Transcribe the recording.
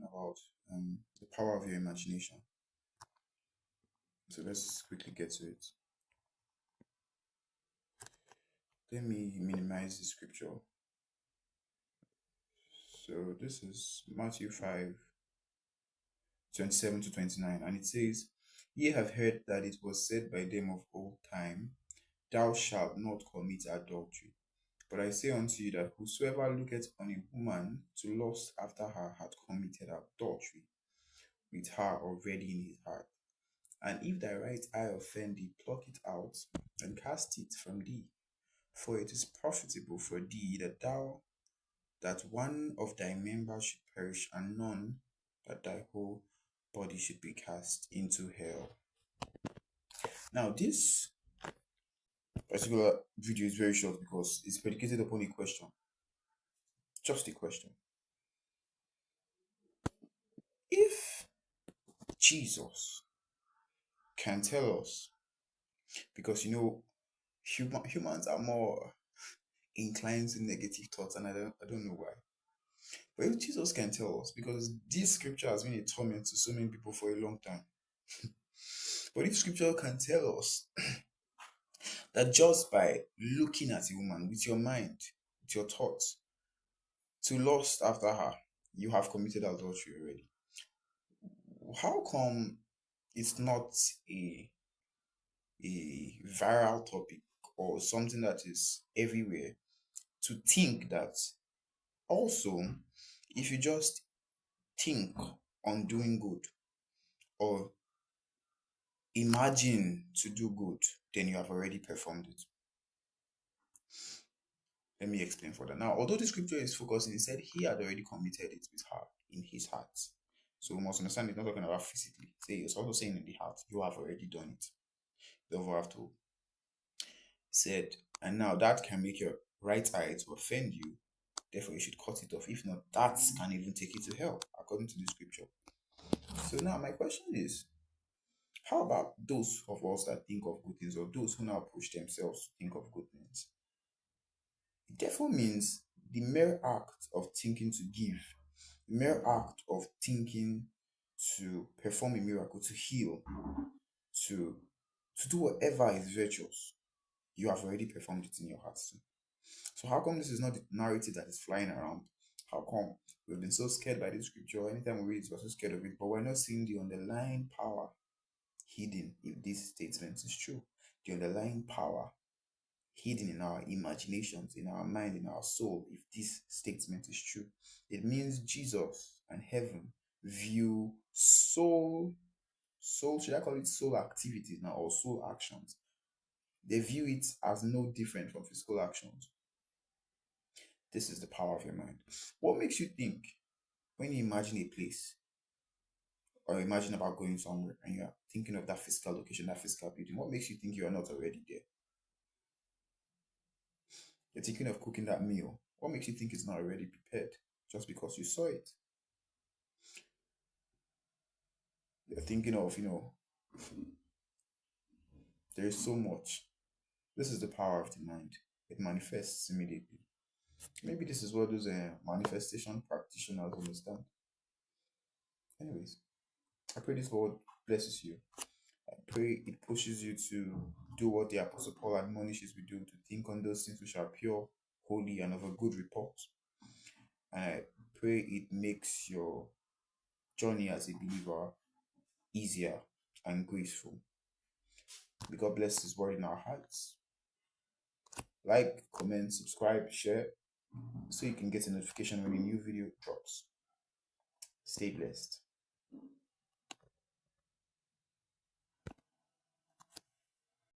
talking about the power of your imagination. So let's quickly get to it. Let me minimize the scripture. So this is Matthew 5:27 to 29, and it says, Ye have heard that it was said by them of old time, Thou shalt not commit adultery. But I say unto you that whosoever looketh on a woman to lust after her hath committed adultery with her already in his heart. And if thy right eye offend thee, pluck it out and cast it from thee. For it is profitable for thee that one of thy members should perish, and none that thy whole body should be cast into hell. Now, this particular video is very short because it's predicated upon a question. Just a question. If Jesus can tell us, because humans are more inclined to negative thoughts, and I don't know why. But if Jesus can tell us, because this scripture has been a torment to so many people for a long time. But if scripture can tell us that just by looking at a woman with your mind, with your thoughts, to lust after her, you have committed adultery already. How come it's not a viral topic or something that is everywhere to think that also, if you just think on doing good or imagine to do good, then you have already performed it? Let me explain further. Now, although the scripture is focusing, it said he had already committed it with her in his heart. So we must understand it's not talking about physically. Say it's also saying in the heart, you have already done it. Therefore, have to said, and now that can make your right eye to offend you. Therefore, you should cut it off. If not, that can even take you to hell, according to the scripture. So now my question is, how about those of us that think of good things, or those who now push themselves to think of good things? It therefore means the mere act of thinking to give, the mere act of thinking to perform a miracle, to heal, to do whatever is virtuous, you have already performed it in your heart too. So how come this is not the narrative that is flying around? How come we've been so scared by this scripture? Anytime we read it, we're so scared of it, but we're not seeing the underlying power hidden if this statement is true. The underlying power hidden in our imaginations, in our mind, in our soul, if this statement is true. It means Jesus and heaven view soul, should I call it soul activities now, or soul actions? They view it as no different from physical actions. This is the power of your mind. What makes you think when you imagine a place or imagine about going somewhere and you're thinking of that physical location, that physical building, what makes you think you are not already there? You're thinking of cooking that meal. What makes you think it's not already prepared just because you saw it? You're thinking of, there is so much. This is the power of the mind. It manifests immediately. Maybe this is what those manifestation practitioners understand. Anyways, I pray this word blesses you. I pray it pushes you to do what the Apostle Paul admonishes we do, to think on those things which are pure, holy, and of a good report. And I pray it makes your journey as a believer easier and graceful. May God bless His word in our hearts. Like, comment, subscribe, share, so you can get a notification when a new video drops. Stay blessed.